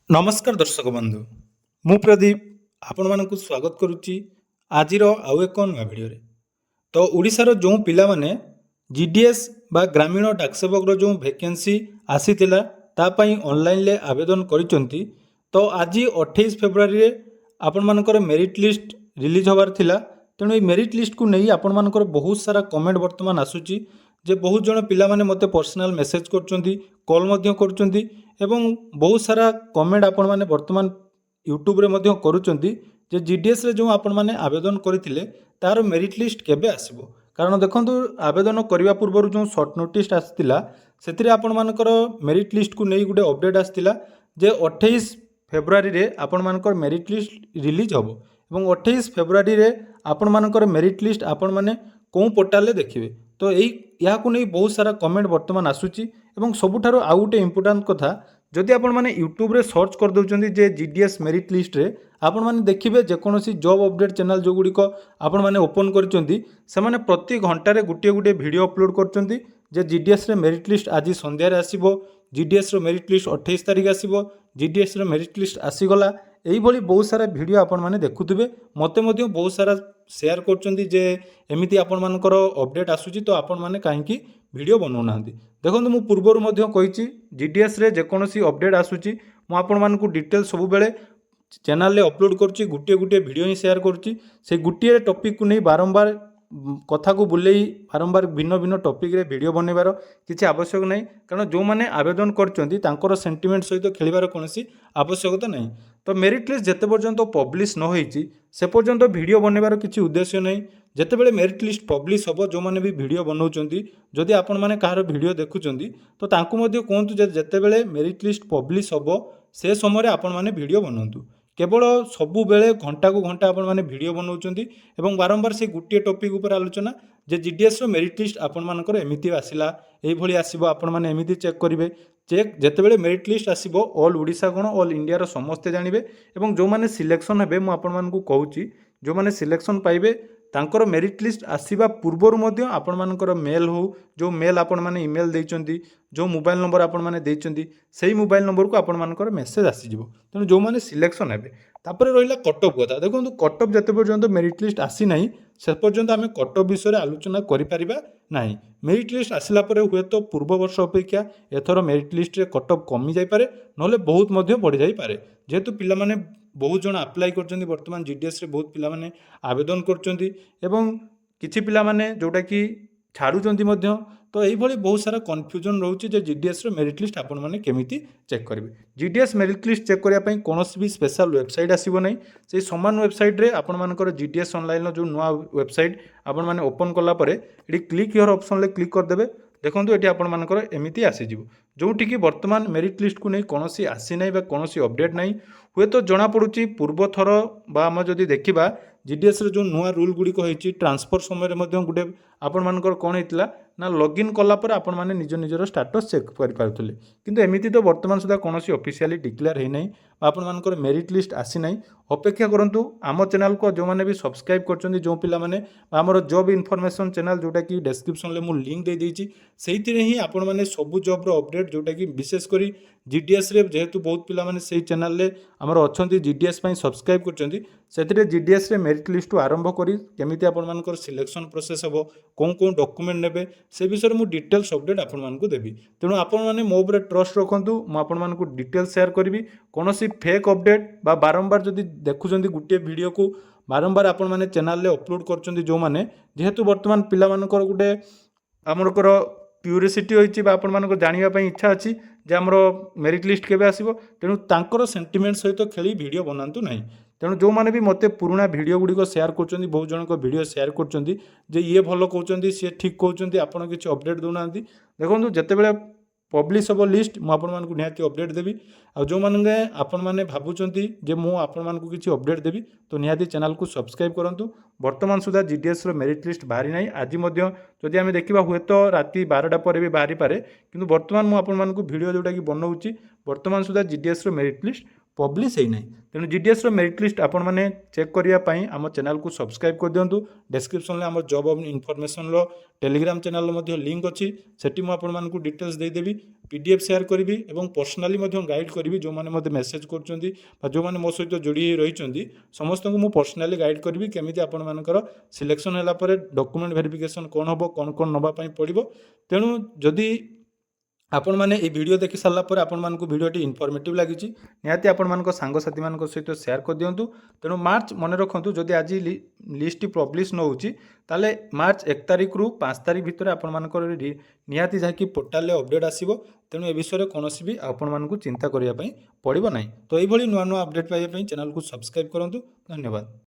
नमस्कार दर्शक बंधु मु प्रदीप आपण मानक स्वागत करुच्ची आजिर आउ एक नुआ भिडियो तो ओडिशार जो पिला माने जीडीएस बा ग्रामीण डाकसेवक जो वैकेंसी आसीथिला तापाई ऑनलाइन ले आवेदन करिसंती। तो आज 28 फेब्रुआरी रे आपण मानकर मेरिट लिस्ट रिलीज होबार थिला। तेणु ये मेरिट लिस्ट को नहीं आपण मानकर बहुत सारा कमेंट वर्तमान आसुची जे बहुत जन पिला माने मते पर्सनल मेसेज करचंती, कॉल मध्य करचंती एवं बहुत सारा कमेंट आपण माने वर्तमान यूट्यूब रे मध्य करूचंती जे जीडीएस रे जो आपण माने आवेदन करथिले तार मेरिट लिस्ट केबे आसीबो। कारण देखंतु आवेदन करबा पूर्व जो शॉर्ट नोटिस आस्तिला सेतिरे आपण मानकर मेरिट लिस्ट को नहीं गुटे अपडेट आस्तिला जे 28 फेब्रुआरी रे आपण मानकर मेरिट लिस्ट रिलीज होबो एवं 28 फेब्रुआरी रे आपण मानकर मेरिट लिस्ट आपण माने को पोर्टाल रे देखिबे। तो यही या नहीं बहुत सारा कमेंट वर्तमान आसूची एवं सबुठारो आउ गोटे इंपोर्टाट कथा जदि आपण माने यूट्यूब रे सर्च कर दउचंदी जे जीडीएस मेरिट लिस्ट रे आपण माने देखिबे जेकोसी जॉब अपडेट चैनल जो गुड़िक आपण माने ओपन करचंती से माने प्रति घंटा रे गुटे गुटे वीडियो अपलोड करचंती जे जीडीएस रे मेरिट लिस्ट आज संध्या रे आसीबो, जीडीएस रो मेरिट लिस्ट 28 तारिख आसीबो, जीडीएस रो मेरिट लिस्ट आसीगला। यही भली बहुत सारा वीडियो आपण माने देखुथिबे मते मध्य बहुत सारा शेयर करचंती जे एमिति आपण मानकर अपडेट आसुची तो आपण माने काहेकि वीडियो बनौ नांती। देखंतु मु पूर्वरु मध्य कहिची जीडीएस रे जेकोसी अपडेट आसुची मु आपण मानकु डिटेल सब बेले चैनल रे अपलोड करची, गुटे गुटे वीडियो ही शेयर करची। से गुटे टॉपिक को नहीं बारंबार कथा को बुलेई बारंबार भिन्न भिन्न टॉपिक रे वीडियो बनैबार किसी आवश्यक नहीं। कारण जो मैंने आवेदन कर सेंटिमेंट सहित खेलिबार कोनोसी आवश्यकता नहीं। तो मेरिट लिस्ट जेते पर्यंत पब्लिश न होईची से पर्यंत वीडियो बनैबार किसी उद्देश्य नहीं। जेतेबेले मेरिट लिस्ट पब्लिश होबो जो माने भी वीडियो बनाउचंती जदि आपण माने कहार वीडियो देखुचंती तो तांकु मध्ये कोंतु जे जेतेबेले मेरिट लिस्ट पब्लिश होबो से समय रे आपण माने वीडियो बनाउतु। केवल सबु बेले घंटा को घंटा आपण माने वीडियो बनाउचंती एवं बारंबार से गुटे टॉपिक ऊपर आलोचना जे जीडीएस रो मेरिट लिस्ट आपण मानकर एमिति आसिला एई भली आसीबो आपण माने एमिति चेक करिवे। चेक जेतेबेले मेरिट लिस्ट आसीबो ऑल ओडिशा कोन ऑल इंडिया रो समस्ते जानिबे एवं जो माने सिलेक्शन हेबे मु आपण मानकु कहूची जो माने सिलेक्शन पाइबे तांकर मेरिट लिस्ट आसीबा पूर्वरु मध्य आपण मानकर मेल हो जो मेल आपण माने ईमेल देइचंती जो मोबाइल नंबर आपण माने देइचंती सेही मोबाइल नंबर को आपण मानकर मेसेज आसी जिवो। तेणु जो माने सिलेक्शन हेबे तापर रहिला कटअप कथा। देखंतु कटअप जते पर्यंत मेरिट लिस्ट आसी नाही से पर्यंत आमे कटअप विषय आलोचना करि परिबा नाही। मेरिट लिस्ट आसिला परे हुए तो पूर्व वर्ष अपेक्षा एथर मेरिट लिस्ट रे कटअप कमी जाई पारे नले बहुत मध्य बढ़ी जाई पारे। जेहेतु पिला माने बहुत जन अप्लाई करचंदी वर्तमान जीडीएस रे बहुत पिला माने आवेदन करचंदी एवं किछि पिला माने जोटा कि छाड़ुचंदी मध्य। तो यही भली बहुत सारा कन्फ्यूजन रोचे जे जीडीएस रो मेरिट लिस्ट आपण माने केमिति चेक करिवे। जीडीएस मेरिट लिस्ट चेक करिया पई कोनोसी भी स्पेशल वेबसाइट आसीबो नै। से समान वेबसाइट रे आपण मानकर जीडीएस ऑनलाइन रो जो नुवा वेबसाइट आपण माने ओपन करला परे एडी क्लिक हियर ऑप्शन ले क्लिक कर देबे। देखंतु एटी आपण मानकर एमिति आसी जिवो जोठी कि वर्तमान मेरिट लिस्ट को नै कोनोसी आसी नै बा कोनोसी अपडेट नै। हुए तो जना पड़ुची पूर्व थर बा हम जदि देखिबा जीडीएस रे जो नुआ रूल गुडी को होईची ट्रांसफर समय रे मध्य गुटे आपण मानकर कोन हेतला ना लॉगिन कला पर आपण माने निज निजर स्टेटस चेक करि पारथुले किंतु एमिति तो वर्तमान सुधा कोनोसी ऑफिशियली डिक्लेयर हे नै आपण मानकर मेरिट लिस्ट आसी नै। अपेक्षा करंतु आम चैनल को जो माने भी सब्सक्राइब करचंदी जो पिला माने हमर जॉब इन्फॉर्मेशन चैनल जोटा कि डिस्क्रिप्शन ले मु लिंक दे देइची सेहितिरे ही आपण माने सब जॉब रो अपडेट जोटा कि विशेष करी जीडीएस रे जेहेतु बहुत पिला माने सेही चैनल ले हमर अछंती जीडीएस पई सब्सक्राइब करचंदी सेतिरे जीडीएस रे मेरिट लिस्ट आरंभ करी केमिति आपण मानकर सिलेक्शन प्रोसेस हबो कोन कोन डॉक्यूमेंट नेबे से विषय मु डिटेल्स अपडेट आपण मानकु देबी। तेणु आपण माने मो ऊपर ट्रस्ट रखंतु मु आपण मानकु डिटेल्स शेयर करबी। कोनोसी फेक अपडेट बा बारंबार जदि देखुचंदी गुटे वीडियो को बारंबार आपण माने चैनल ले अपलोड करचंदी जो माने जेहेतु वर्तमान पिला मानकर गुटे हमरकर क्यूरियोसिटी होईची बा आपण मानकर जानिबा पई इच्छा अछि जे हमर मेरिट लिस्ट केबे आसीबो। तेणु तांकर सेंटिमेंट सहित खेली वीडियो बनांतु नाही। तेणु जो माने भी मते पुराना वीडियो गुडी को शेयर करचंदी बहुत जन को वीडियो शेयर करचंदी जे ये भलो कहउचंदी से ठीक कहउचंदी आपण किछि अपडेट दोनांती। देखंतु जेतेबेले पब्लिश हबो लिस्ट मु आपण मानकु निहाती अपडेट देबी। आ जो माने आपण माने भाबुचंती जे मु आपण मानकु किछि अपडेट देबी तो निहाती चैनल को सब्सक्राइब करंतु। वर्तमान सुधा जीडीएस रो मेरिट लिस्ट बाहरी नाही। आज मध्य जदि आमे देखिबा हुए तो राति 12टा पर भी बाहरी पारे किंतु वर्तमान मु आपण मानकु वीडियो जोटा कि बनौची वर्तमान सुधा जीडीएस रो मेरिट लिस्ट ପବ୍ଲିଶ ହେଇନାହିଁ। ତେଣୁ ଜିଡିଏସ୍ର ମେରିଟ୍ ଲିଷ୍ଟ ଆପଣମାନେ ଚେକ୍ କରିବା ପାଇଁ ଆମ ଚ୍ୟାନେଲକୁ ସବସ୍କ୍ରାଇବ୍ କରିଦିଅନ୍ତୁ। ଡେସ୍କ୍ରିପସନ୍ରେ ଆମ ଜବ୍ ଇନଫର୍ମେସନ୍ର ଟେଲିଗ୍ରାମ ଚ୍ୟାନେଲର ମଧ୍ୟ ଲିଙ୍କ୍ ଅଛି, ସେଠି ମୁଁ ଆପଣମାନଙ୍କୁ ଡିଟେଲ୍ସ ଦେଇଦେବି, PDF ସେୟାର କରିବି ଏବଂ ପର୍ସନାଲି ମଧ୍ୟ ଗାଇଡ଼ କରିବି। ଯେଉଁମାନେ ମୋତେ ମେସେଜ୍ କରୁଛନ୍ତି ବା ଯେଉଁମାନେ ମୋ ସହିତ ଯୋଡ଼ି ହୋଇ ରହିଛନ୍ତି ସମସ୍ତଙ୍କୁ ମୁଁ ପର୍ସନାଲି ଗାଇଡ଼ କରିବି କେମିତି ଆପଣମାନଙ୍କର ସିଲେକ୍ସନ୍ ହେଲା ପରେ ଡକୁମେଣ୍ଟ ଭେରିଫିକେସନ୍ କ'ଣ ହେବ, କ'ଣ ନେବା ପାଇଁ ପଡ଼ିବ। ତେଣୁ ଯଦି ଆପଣମାନେ এই ଭିଡ଼ିଓ ଦେଖି ସାରିଲା ପରେ ଆପଣମାନଙ୍କୁ ଭିଡ଼ିଓଟି ଇନଫର୍ମେଟିଭ୍ ଲାଗିଛି ନିହାତି ଆପଣମାନଙ୍କ ସାଙ୍ଗସାଥିମାନଙ୍କ ସହିତ ସେୟାର କରିଦିଅନ୍ତୁ। ତେଣୁ ମାର୍ଚ୍ଚ ମନେ ରଖନ୍ତୁ, ଯଦି ଆଜି ଲିଷ୍ଟଟି ପବ୍ଲିଶ ନ ହେଉଛି ତାହେଲେ ମାର୍ଚ୍ଚ 1 ତାରିଖରୁ 5 ତାରିଖ ଭିତରେ ଆପଣମାନଙ୍କର ନିହାତି ଯାହାକି ପୋର୍ଟାଲରେ ଅପଡ଼େଟ୍ ଆସିବ। ତେଣୁ ଏ ବିଷୟରେ କୌଣସି ବି ଆପଣମାନଙ୍କୁ ଚିନ୍ତା କରିବା ପାଇଁ ପଡ଼ିବ ନାହିଁ। ତ ଏଇଭଳି ନୂଆ ନୂଆ ଅପଡ଼େଟ୍ ପାଇବା ପାଇଁ ଚ୍ୟାନେଲକୁ ସବସ୍କ୍ରାଇବ୍ କରନ୍ତୁ। ଧନ୍ୟବାଦ।